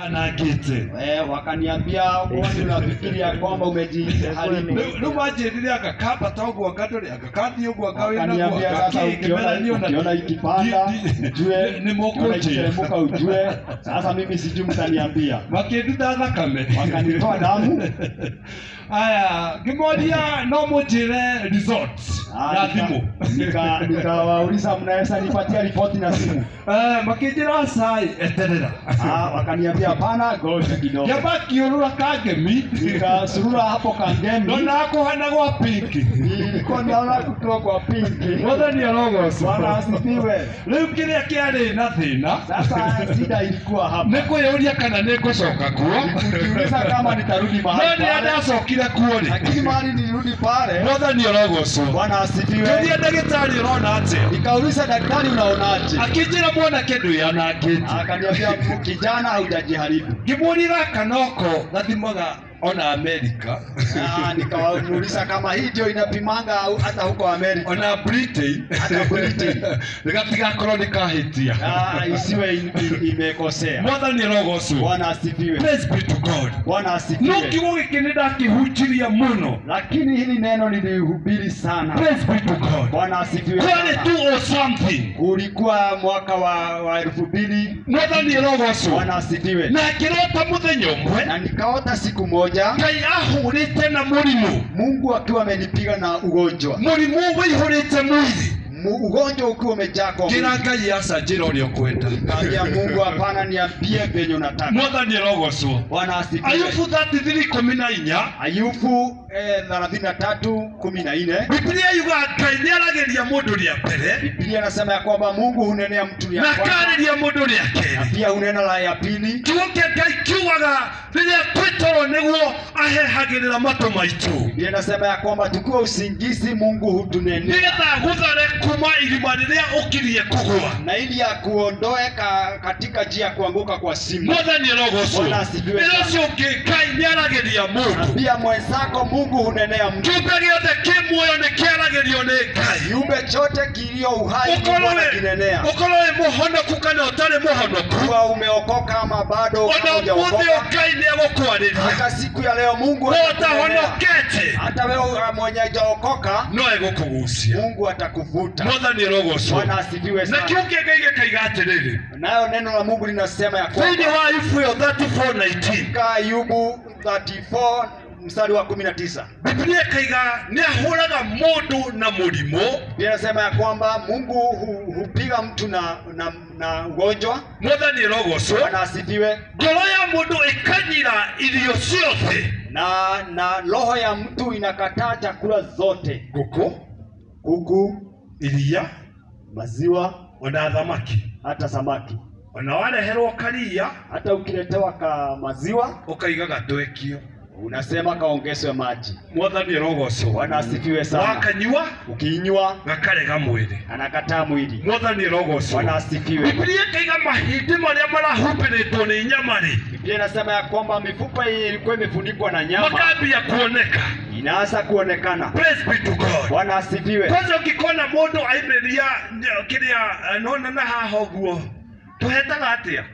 Anagete. Wakaniambia wao unafikiria kwamba umejiharibu. Numajirire akakaba tangu wakati akakadi huko akawe na Wakaniambia sasa ukiona ikipanda ujue ni mokoje mka ujue sasa mimi sijui mtaniambia. Wakiduda thakame. Wakanitoa damu. Aya, kimoja no mujire resort. Na simu. Nikawauliza mnaweza nipatia ripoti na simu. Makijira sai eterera. Wakaniambia hapana goja kidogo. Yabaki urura kagemi. Nikasurura hapo kangemi. Nona hako hana kwa pinki. Nilikuwa naona kutoka kwa pinki. Mother ni rogo. Bwana asifiwe. Leo kile kiale na thina. Sasa shida ilikuwa hapa. Neko yuria kana neko soka kuo. Nikiuliza kama nitarudi mahali. Nani adasokira kuo ni? Lakini mahali nilirudi pale. Mother ni rogo so. Bwana asifiwe. Ndio daktari unaona aje? Nikauliza daktari unaonaje? Akijira muona kedu yana akiti. Akaniambia kijana haujajiharibu. Gimurira kanoko gathimoga ona America. Nikawauliza kama hii ndio inapimanga hata huko America. Ona Britain. Hata Britain. Nikapiga kronika hitia. Isiwe imekosea. Mother ni rogo so. Bwana asifiwe. Praise be to God. Bwana asifiwe. No kiwoge kinida kihuchiria muno. Lakini hili neno nilihubiri sana. Praise be to God. Bwana asifiwe. Kwani tu or something. Ulikuwa mwaka wa 2000. Mother ni rogo so. Bwana asifiwe. Na kirota muthenyo mwe. Na nikaota siku moja. Ngai ahurite na murimu. Mungu akiwa amenipiga na ugonjwa. Murimu wihurite mwili. Ugonjwa ukiwa umejaa kwa mwili. Kila Ngai asajira ulio kwenda. Kaambia Mungu hapana niambie venye unataka. Mother ni rogo so. Bwana asifiwe. Ayubu 33:14. Ayubu 33:14. Biblia yuga Ngai ni arageria mundu ria mbere. Biblia inasema ya kwamba Mungu hunenea mtu ya kwanza. Na kareria mundu ria keri. Pia hunena la ya pili. Kiwoke Ngai kiwaga riria twitoro niguo ahehagirira matu maitu. Biblia inasema ya kwamba tukiwa usingizi Mungu hutunenea. Nigetha guthare kuma irima riria ukirie kugwa. Na ili akuondoe katika njia ya kuanguka kwa simu. Mother ni rogo so. Bwana asifiwe. Ilo Ngai ni arageria mundu. Pia mwenzako Mungu hunenea mtu. Kiumbe gĩothe kĩ muoyo nĩ kĩaragĩrio nĩ Ngai. Kiumbe chote kilio uhai kinenea. Ukorwo wĩ mũhonoku kana ũtarĩ mũhonoku. Kuwa umeokoka ama bado hujaokoka. Ngai nĩ egũkwarĩria. Hata siku ya leo Mungu ũtahonokete. Hata wewe mwenye hujaokoka no egũkũgucia. Mungu atakuvuta. Mother ni rogo so. Bwana asifiwe sana. Na kiuke Ngai gĩkaiga atĩrĩrĩ. Nayo neno la Mungu linasema ya kwamba. Thĩinĩ wa Ayubu 34:19. Ayubu 34 mstari wa 19. Biblia kaiga ni ahuraga mundu na murimo. Biblia inasema ya kwamba Mungu hupiga mtu na ugonjwa. Mother ni rogo so. Bwana asifiwe. Ngoro ya mundu ikanyira irio ciothe. Na roho ya mtu inakataa chakula zote. Kuku, iria, maziwa, ona thamaki, hata samaki. Ona wareherwo karia, hata ukiletewa ka maziwa ukaiga gatwekio. Unasema kaongezwe maji. Mother ni rogo so. Bwana asifiwe sana. Wakanywa, ukiinywa gakarega mwili. Anakataa mwili. Mother ni rogo so. Bwana asifiwe. Biblia kaiga mahindi maria marahumbĩrĩtwo nĩ nyamari. Biblia inasema ya kwamba mifupa ilikuwa imefunikwa na nyama. Makambia kuoneka. Inaanza kuonekana. Praise be to God. Bwana asifiwe. Kwanza ukikona mundu aimeria kiria nona na haha guo. Tuhetaga atia?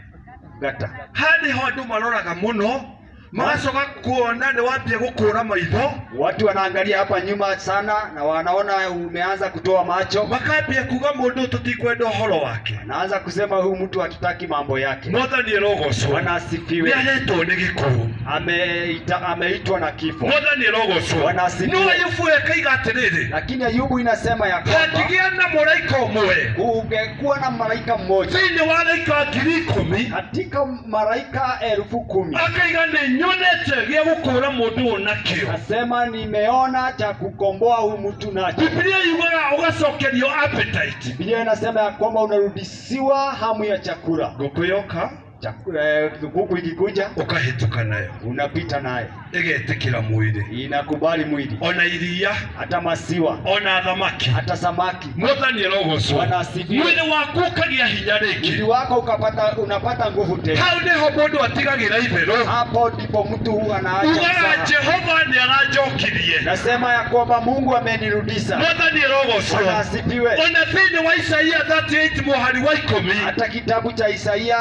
Gata. Hadi hondu maroraga muno. Magacoka kuona ni wambia gukura maitho. Watu wanaangalia hapa nyuma sana na wanaona umeanza kutoa macho. Makambia kuga mundu tutikwenda horo wake. Naanza kusema huyu mtu hatutaki mambo yake. Mother ni rogo so. Bwana asifiwe. Yaletwo ni gikuo. Ameitwa na kifo. Mother ni rogo so. Bwana asifiwe. No Ayubu ekaiga atiriri. Lakini Ayubu inasema ya kwamba hakigia na malaika umwe. Ungekuwa na malaika mmoja. Thini wa malaika 10,000. Katika malaika 10,000. Akaiga ni nyonete gya gukura mundu nakio. Nasema nimeona cha kukomboa huyu mtu nacho. Biblia yuga ugacokerio appetite. Biblia inasema ya kwamba unarudisiwa hamu ya chakula. Gukuyoka kuku ikikuja ukahituka nayo, unapita nayo, igetikira mwili, inakubali mwili, ona iria, hata masiwa, ona thamaki, hata samaki. Mwathani rogoso, mwili waku ukagia hinya rĩngĩ, mwili wako unapata nguvu tena. Hau niho mundu atigagira ibero. Hapo ndipo mtu anaacha. Ugaga Jehova ni arajokirie. Nasema ya kwamba Mungu amenirudisha. Mwathani rogoso, asifiwe. Ona thĩinĩ wa Isaia 38 mũhari wa 10, hata kitabu cha Isaia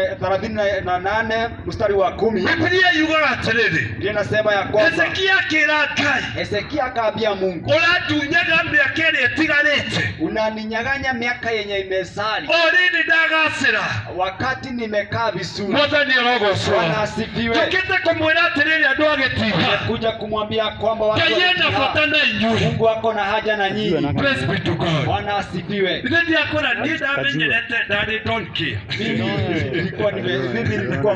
38 mstari wa 10 Biblia yugaga atiriri linasema ya kwamba Hezekia akira Ngai Hezekia akaambia Mungu, uratunyaga miaka ĩrĩa ĩtigarĩte unaninyaganya miaka yenye imesali orĩndĩ ndagacĩra wakati nimekaa vizuri. Mwathani arogocwo Bwana asifiwe. tukĩte kũmwĩra atĩrĩrĩ andũ agĩtiga Kuja kumwambia kwamba watu Ngai ena bata na inyuĩ Mungu ako na haja na nyinyi. Praise be to God. Bwana asifiwe. Ithe ndiakora niĩ ndamenyerete ndarĩ don't care Mimi nilikuwa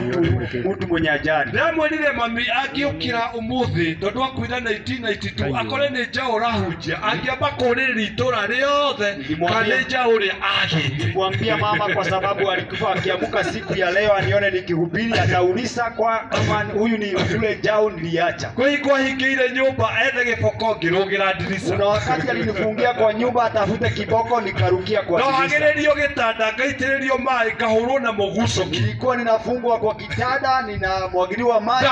mtu mwenye ajali. ndamwĩrire mami angĩũkĩra ũmũthĩ tondũ akuire 1992 akore nĩ njaũ rahunjia angĩamba kũrĩrĩria itũra rĩothe kana njaũ ũrĩa agĩte Mwambia mama kwa sababu alikuwa akiamka siku ya leo anione nikihubiri, atauliza kwa kama huyu ni yule jao niliacha. kũhingwo hingĩire nyũmba ethe gĩboko ngĩrũgĩra ndirica Kuna wakati alinifungia kwa nyumba atafute kiboko nikarukia kwa no dirisha. hagĩrĩrio gĩtanda ngaitĩrĩrio maĩ ngahũrwo na mũgucoki Nilikuwa ninafungwa kwa kitanda, ninamwagiliwa maji,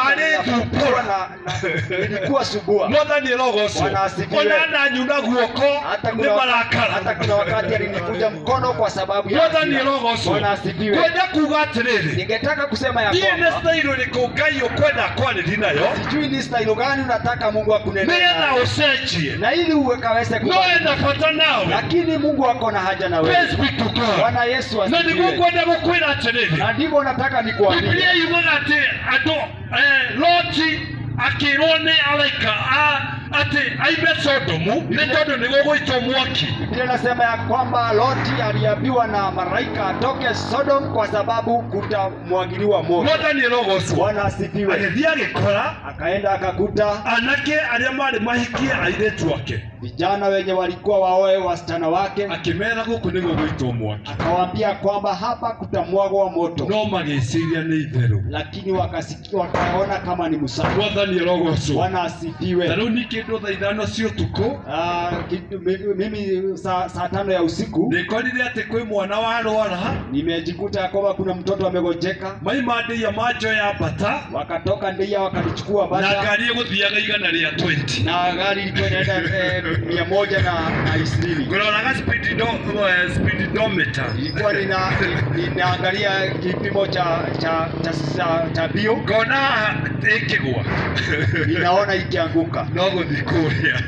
nilikuwa subua. Mwathani arogocwo Bwana asifiwe. ona nanyu na guoko nĩ marakara Hata kuna wakati alinifuja mkono kwa sababu ya Mwathani arogocwo Bwana asifiwe. kwenda kuga atĩrĩrĩ Ningetaka kusema ya ndiĩ nĩ kwamba staili ũrĩkũ Ngai ũkwenda kwarĩria nayo sijui ni style gani unataka Mungu akunenee nĩgetha nayo. ũcenjie Na ili ukaweze no enda bata nawe lakini Mungu ako na haja na wewe. Praise be to God. Bwana Yesu na nĩguo asifiwe. kwenda gũkwĩra atĩrĩrĩ Na ndivyo nataka nikuambie. Biblia yugaga atĩ andũ Loti akĩrwo nĩ araika atĩ aime Sodomu nĩ tondũ nĩ gũgũitwo mwaki Biblia inasema ya kwamba Loti aliambiwa na malaika atoke Sodom kwa sababu kutamwagiliwa moto. Mwathani arogocwo Bwana asifiwe. agĩthiĩ agĩkora Akaenda akakuta anake arĩa marĩ mahikie airĩtu ake vijana wenye walikuwa waoe wasichana wake, akĩmera gũkũ nĩ gũgũitwo mwaki akawaambia kwamba hapa kutamwagwa moto, no magĩciria nĩ itherũ lakini wakasikia wakaona kama ni msako. Mwathani arogocwo Bwana asifiwe. na rĩu nĩ kĩndũ thaa ithano cia ũtukũ Mimi saa 5 ya usiku nĩkorire atĩ kwĩ mwana warwara nimejikuta ya kwamba kuna mtoto amegojeka. maima ndĩia manjoya mbata Wakatoka ndia wakalichukua na bata ngari ĩgũthiaga igana rĩa 20 na gari ilikuwa inaenda 120. ngũroraga speedometer Ilikuwa ninaangalia kipimo cha bio, ngona ĩkĩgwa ninaona ikianguka. no gũthiĩ kũrĩa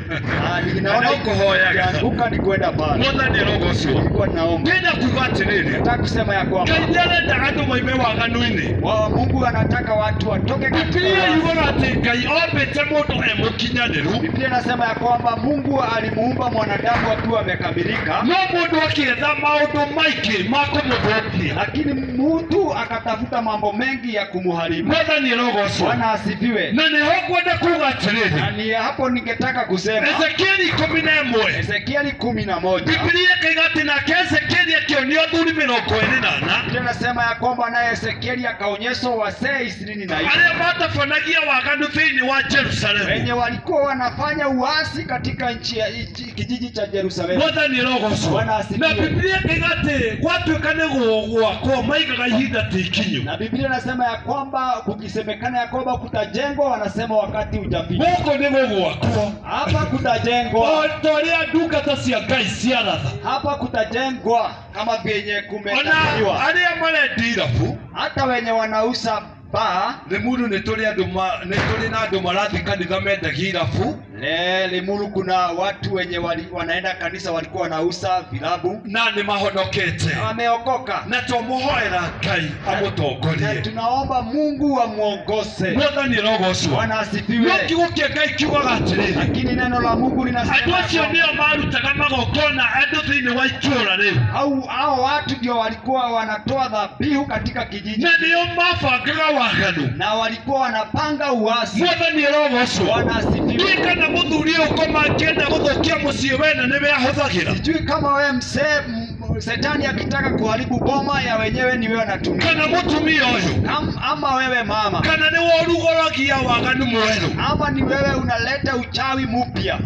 Ninaona kũhoyaga ikianguka ni kwenda pale. Mwathani arogocwo Nilikuwa naomba. ngenda kuga atĩrĩrĩ Nataka kusema ya kwamba Ngai nĩarenda andũ maime waganu-inĩ Mungu anataka watu watoke katika Biblia uasi. yugaga atĩ Ngai ombĩte mũndũ mũkinyanĩru Biblia inasema ya kwamba Mungu alimuumba mwanadamu akiwa amekamilika, no mũndũ akĩetha maũndũ maingĩ ma kũmũthũkia lakini mtu akatafuta mambo mengi ya kumuharibu. Mwathani arogocwo Bwana asifiwe. na nĩho ngwenda kuga atĩrĩrĩ Na ni hapo ningetaka kusema Ezekieli 11 Ezekieli 11. Biblia ĩkaiga atĩ nake Ezekieli akĩonio athuri 24 Biblia inasema ya kwamba naye Ezekieli akaonyeshwa wasee 24 arĩa matabanagia waganu thĩinĩ wa Jerusalemu wenye walikuwa wanafanya uasi katika kijiji cha Yerusalemu. Mwathani arogocwo Bwana asifiwe. na Biblia ĩkaiga atĩ gwatuĩka nĩ gwakwo maigaga ihinda ti ikinyu Na Biblia inasema ya kwamba kukisemekana ya kwamba kutajengwa, wanasema wakati hujafika. gũkũ nĩ gũgwakwo Hapa kutajengwa, ta ũrĩa ndungata cia Ngai ciaratha hapa kutajengwa kama vyenye ona kumetabiriwa. arĩa marendia irabu Hata wenye wanauza baa, Limuru nĩ tũrĩ na andũ marathiĩ kanitha mendagia irabu Limuru kuna watu wenye wanaenda kanisa walikuwa wanauza vilabu na nĩ mahonokete wameokoka, na tũmũhoera Ngai na amũtongorie tunaomba Mungu amuongoze. Mwathani arogocwo Bwana asifiwe. no kiugo kĩa Ngai kiugaga atĩrĩrĩ Lakini neno la Mungu linasema andũ acio nĩo marutaga magongona andũ thĩinĩ wa itũũra rĩu hao watu ndio walikuwa wanatoa dhabihu katika kijiji na nĩo mabangaga waganu na walikuwa wanapanga uasi. Mwathani arogocwo Bwana asifiwe. kana mũthuri ũkoma akĩenda gũthũkia mũciĩ wene nĩwe ahũthagĩra Sijui kama wewe mzee Shetani akitaka kuharibu boma ya wenyewe ni wewe anatumia, kana mũtumia ũyũ ama wewe mama, kana nĩ worugũragia waganu mwerũ ama ni wewe unaleta uchawi mpya.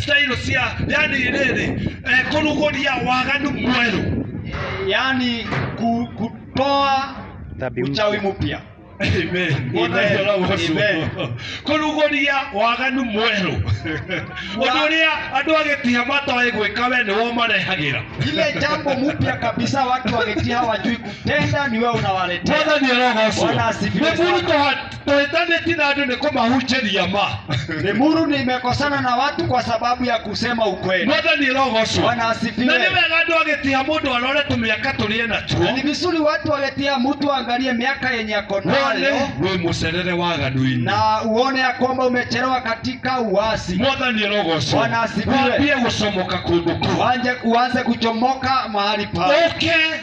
style cia yani rĩrĩ kũrugũria waganu mwerũ Yani kutoa uchawi mpya. Amen. Mwathani arogocwo. Kuruguria waganu mweru. Uduria andu agetia matoe gwika we ni wo marehagira. Ile jambo mpya kabisa watu wagetia hawajui kutenda ni wewe unawaletea. Mwathani arogocwo. Bwana asifiwe. Lemuru toetane na andu ni kumahunjiria ma. Lemuru nimekosana na watu kwa sababu ya kusema ukweli. Mwathani arogocwo. Bwana asifiwe. Na ni wega andu agetia mundu arore tumiaka turie natuo. Ni vizuri watu wagetia mtu angalie miaka yenye ako nayo. We muserere waganuini. Na uone ya kwamba umechelewa katika uasi. Mwathani arogocwo. Bwana asifiwe. Wambie gucomoka kundu kuu. Uanze kuchomoka mahali pale.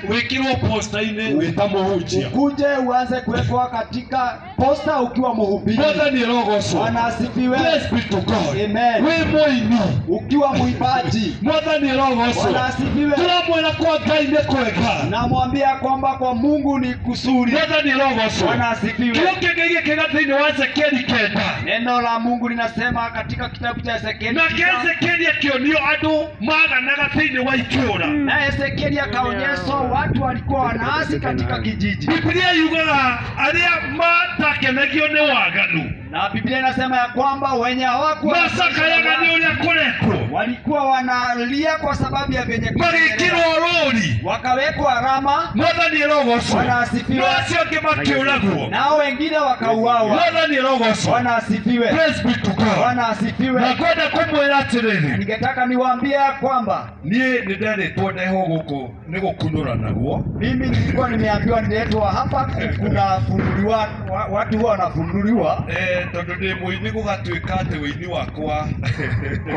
Wikirwo posta-ini wita muhunjia. Ukuje uanze kuwekwa katika posta ukiwa mhubiri. Mwathani arogocwo. Bwana asifiwe. Praise be to God. Amen. We muini ukiwa muimbaji. Mwathani arogocwo. Bwana asifiwe. Turamwira kwa Ngai ni kwega. Namwambia kwamba kwa Mungu ni kusuri. Mwathani arogocwo. Bwana asifiwe. Kile kinathini wa Ezekieli 9. Neno la Mungu linasema katika kitabu cha Ezekieli. Na Ezekieli akionio andu maganaga thini wa itura. Na Ezekieli akaonyeshwa watu walikuwa wanaasi katika kijiji. Biblia yugaga aria matakenagio ni waganu. Na Biblia inasema ya kwamba wenye hawakuwa masakayaga ni uria kurekwo. Walikuwa wanalia kwa sababu ya venye magikirwo rori. Wakawekwa alama. Mwathani arogocwo. Bwana asifiwe. Acio angi makiuragwo. Nao wengine wakauawa. Mwathani arogocwo. Bwana asifiwe. Praise be to God. Bwana asifiwe. Na kwenda kumwira atiriri. Ningetaka niwaambie kwamba nie ni nderetwo ndeho guku ni gukunura naguo. Mimi nilikuwa nimeambiwa niletwa hapa kuna funduliwa watu huwa wanafunduliwa. Tondu ndi muini gugatuika ati wini wakwa.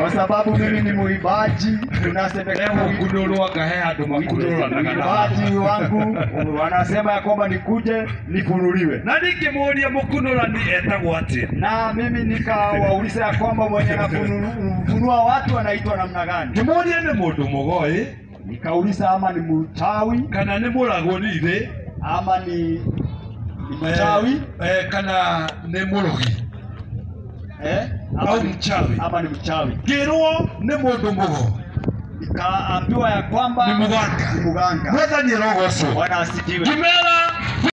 Kwa sababu mimi ni muimbaji tunasemekana kunurwa ngahe andu makunuranaga na muimbaji wangu wanasema ya kwamba nikuje nifunuliwe. Na nikimuuria mukunurani etagwo ati. Na mimi nikawauliza ya kwamba mwenye anafunua watu anaitwa namna gani? Kimuuria ni mundu mugoi. Nikauliza ama ni mchawi kana ni muragurire ama ni mchawi kana ni murogi au mchawi ama ni mchawi. Kirwo ni mundu mugo. Nikaambiwa ya kwamba ni muganga. Ni muganga. Mwathani arogocwo. Bwana asifiwe. Kimera